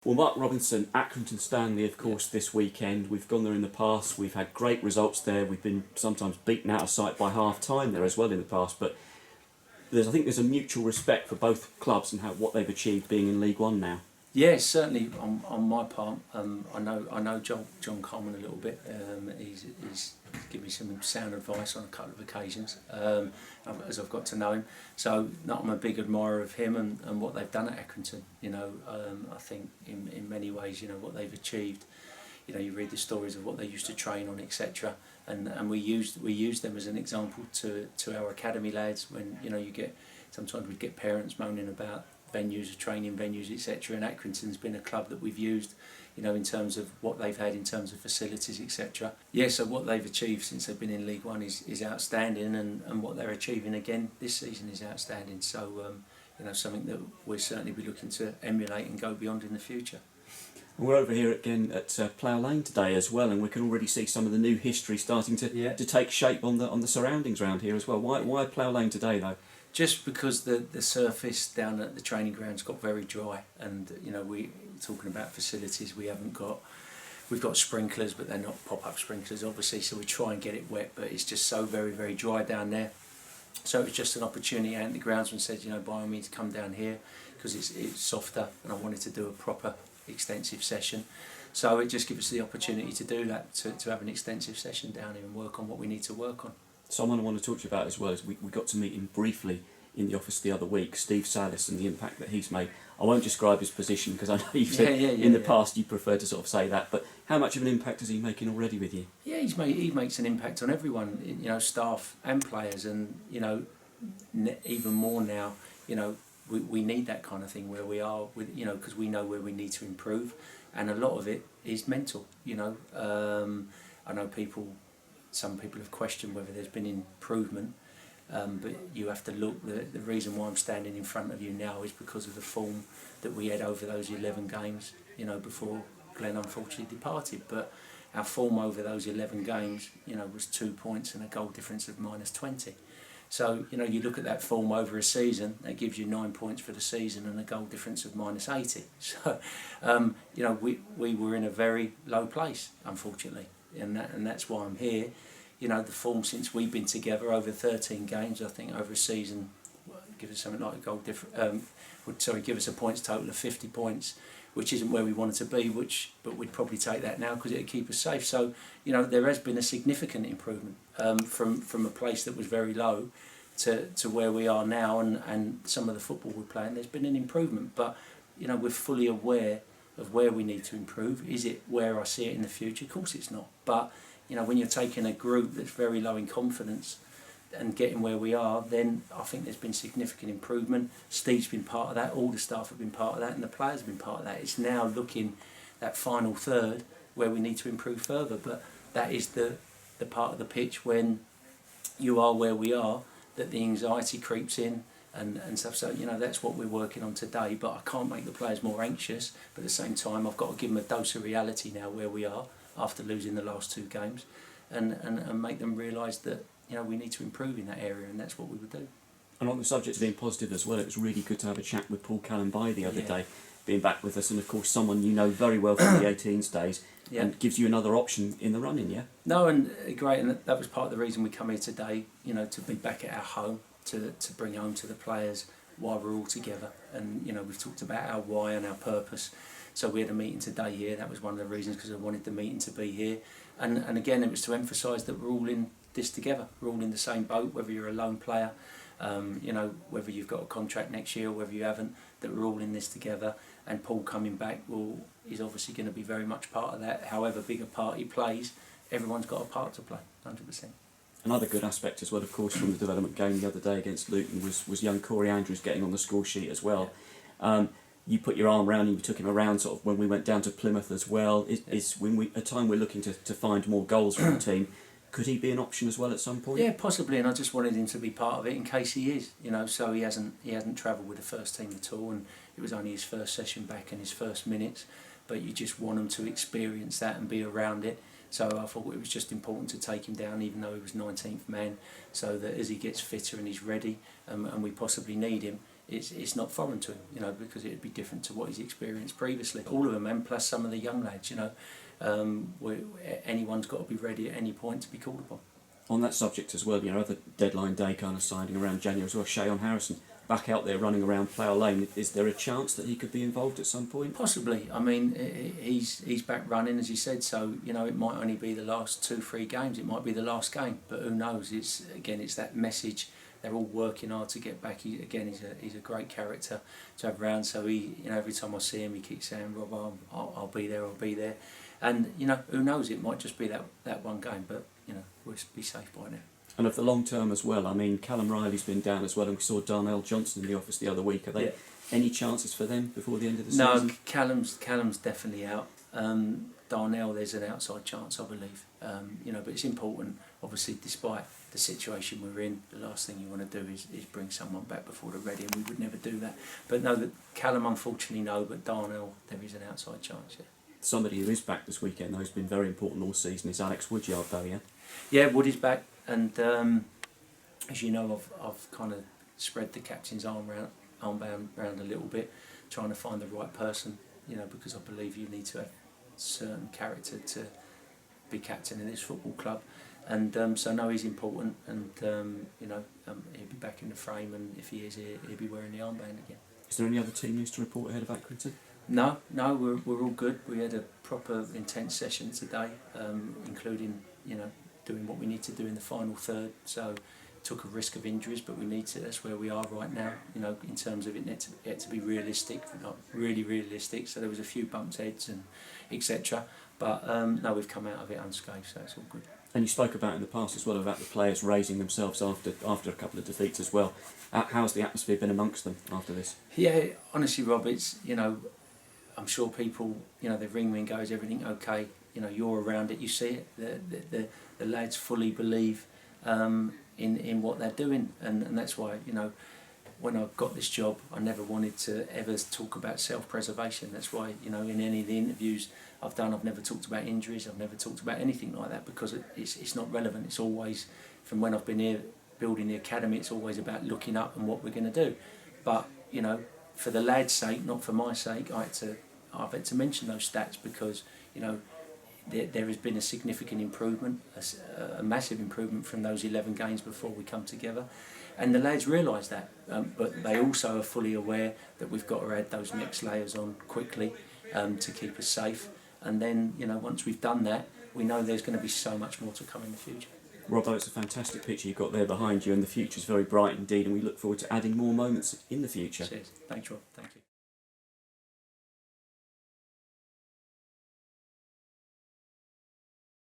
Well, Mark Robinson, Accrington Stanley, of course, this weekend. We've gone there in the past. We've had great results there. We've been sometimes beaten out of sight by half time there as well in the past. But I think there's a mutual respect for both clubs and what they've achieved being in League One now. Yes, certainly on my part. I know John Coleman a little bit. He's given me some sound advice on a couple of occasions as I've got to know him. So I'm a big admirer of him and what they've done at Accrington. I think in many ways, what they've achieved. You read the stories of what they used to train on, etc. And we used them as an example to our academy lads. When sometimes we get parents moaning about venues, training venues, etc. And Accrington's been a club that we've used, in terms of what they've had in terms of facilities, etc. Yeah, so what they've achieved since they've been in League One is outstanding, and what they're achieving again this season is outstanding. So, something that we'll certainly be looking to emulate and go beyond in the future. We're over here again at Plough Lane today as well, and we can already see some of the new history starting to take shape on the surroundings around here as well. Why Plough Lane today though? Just because the surface down at the training grounds got very dry, and we're talking about facilities. We've got sprinklers, but they're not pop-up sprinklers, obviously. So we try and get it wet, but it's just so very, very dry down there. So it was just an opportunity. And the groundsman said, by all means, come down here because it's softer, and I wanted to do a proper extensive session. So it just gives us the opportunity to do that, to have an extensive session down here and work on what we need to work on. Someone I want to talk to you about as well is we got to meet him briefly in the office the other week, Steve Salis, and the impact that he's made. I won't describe his position because I know you've said in the past you prefer to sort of say that, but how much of an impact is he making already with you? Yeah, he makes an impact on everyone, staff and players, and even more now, we need that kind of thing where we are, because we know where we need to improve, and a lot of it is mental. I know some people have questioned whether there's been improvement, but you have to look. The reason why I'm standing in front of you now is because of the form that we had over those 11 games, before Glenn unfortunately departed. But our form over those 11 games, was 2 points and a goal difference of -20. So, you look at that form over a season, that gives you 9 points for the season and a goal difference of -80. So, we were in a very low place, unfortunately. And that's why I'm here. The form since we've been together over 13 games, I think over a season, give us something like a goal difference. Give us a points total of 50 points, which isn't where we wanted to be. But we'd probably take that now because it'd keep us safe. So there has been a significant improvement from a place that was very low to where we are now, and some of the football we're playing. There's been an improvement, but we're fully aware of where we need to improve. Is it where I see it in the future? Of course it's not. But when you're taking a group that's very low in confidence and getting where we are, then I think there's been significant improvement. Steve's been part of that, all the staff have been part of that, and the players have been part of that. It's now looking that final third where we need to improve further, but that is the part of the pitch when you are where we are that the anxiety creeps in and stuff. So that's what we're working on today, but I can't make the players more anxious, but at the same time I've got to give them a dose of reality now where we are after losing the last 2 games, and make them realise that we need to improve in that area, and that's what we would do. And on the subject of being positive as well, it was really good to have a chat with Paul Callan-By the other day, being back with us, and of course someone you know very well from the 18s days, and gives you another option in the running, yeah? No, and great, and that was part of the reason we come here today, to be back at our home, to bring home to the players why we're all together, and we've talked about our why and our purpose. So we had a meeting today here. That was one of the reasons, because I wanted the meeting to be here, and again it was to emphasise that we're all in this together. We're all in the same boat, whether you're a lone player, whether you've got a contract next year or whether you haven't, that we're all in this together. And Paul coming back is obviously going to be very much part of that. However big a part he plays, everyone's got a part to play, 100%. Another good aspect as well, of course, from the development game the other day against Luton was young Corey Andrews getting on the score sheet as well. You put your arm around him, you took him around sort of when we went down to Plymouth as well. Is when a time we're looking to find more goals for the team. Could he be an option as well at some point? Yeah, possibly, and I just wanted him to be part of it in case he is. So he hasn't travelled with the first team at all, and it was only his first session back and his first minutes. But you just want him to experience that and be around it. So I thought it was just important to take him down, even though he was 19th man, so that as he gets fitter and he's ready, and we possibly need him, it's not foreign to him, you know, because it'd be different to what he's experienced previously. All of them, and plus some of the young lads, you know, anyone's got to be ready at any point to be called upon. On that subject as well, you know, other deadline day kind of signing around January as well, Shayon Harrison back out there running around Plough Lane. Is there a chance that he could be involved at some point? Possibly. I mean, he's back running, as you said, so, you know, it might only be the last 2-3 games, it might be the last game, but who knows? It's that message. They're all working hard to get back. He's a great character to have around. So he, you know, every time I see him, he keeps saying, "Robbo, I'll be there, I'll be there." And you know, who knows? It might just be that one game, but you know, we'll be safe by now. And of the long term as well, I mean, Callum Riley's been down as well, and we saw Darnell Johnson in the office the other week. Are there any chances for them before the end of the season? No, Callum's definitely out. Darnell, there's an outside chance, I believe. You know, but it's important, obviously, despite the situation we're in, the last thing you want to do is bring someone back before they're ready, and we would never do that. But no, that Callum, unfortunately, no, but Darnell, there is an outside chance, yeah. Somebody who is back this weekend, though, who's been very important all season, is Alex Woodyard, though, yeah? Yeah, Woody's back, and as you know, I've kind of spread the captain's armband around a little bit, trying to find the right person, you know, because I believe you need to have certain character to be captain in this football club. And so no, he's important, and you know, he'll be back in the frame, and if he is, he'll be wearing the armband again. Is there any other team news to report ahead of Accrington? No, we're all good. We had a proper intense session today, including, you know, doing what we need to do in the final third. So took a risk of injuries, but we need to. That's where we are right now. You know, in terms of it had to be realistic, not really realistic. So there was a few bumps heads and etc. But no, we've come out of it unscathed, so it's all good. And you spoke about in the past as well about the players raising themselves after a couple of defeats as well. How's the atmosphere been amongst them after this? Yeah, honestly, Rob, it's, you know, I'm sure people, you know, they ring me and go, "Is everything okay?" You know, you're around it, you see it. The lads fully believe in what they're doing, and that's why, you know, when I got this job, I never wanted to ever talk about self-preservation. That's why, you know, in any of the interviews I've done, I've never talked about injuries, I've never talked about anything like that, because it's not relevant. It's always, from when I've been here building the academy, it's always about looking up and what we're going to do. But, you know, for the lads' sake, not for my sake, I've had to mention those stats, because, you know, there has been a significant improvement, a massive improvement from those 11 games before we come together. And the lads realise that, but they also are fully aware that we've got to add those next layers on quickly to keep us safe. And then, you know, once we've done that, we know there's going to be so much more to come in the future. Robbo, it's a fantastic picture you've got there behind you, and the future's very bright indeed, and we look forward to adding more moments in the future. Cheers. Thanks, Rob. Thank you.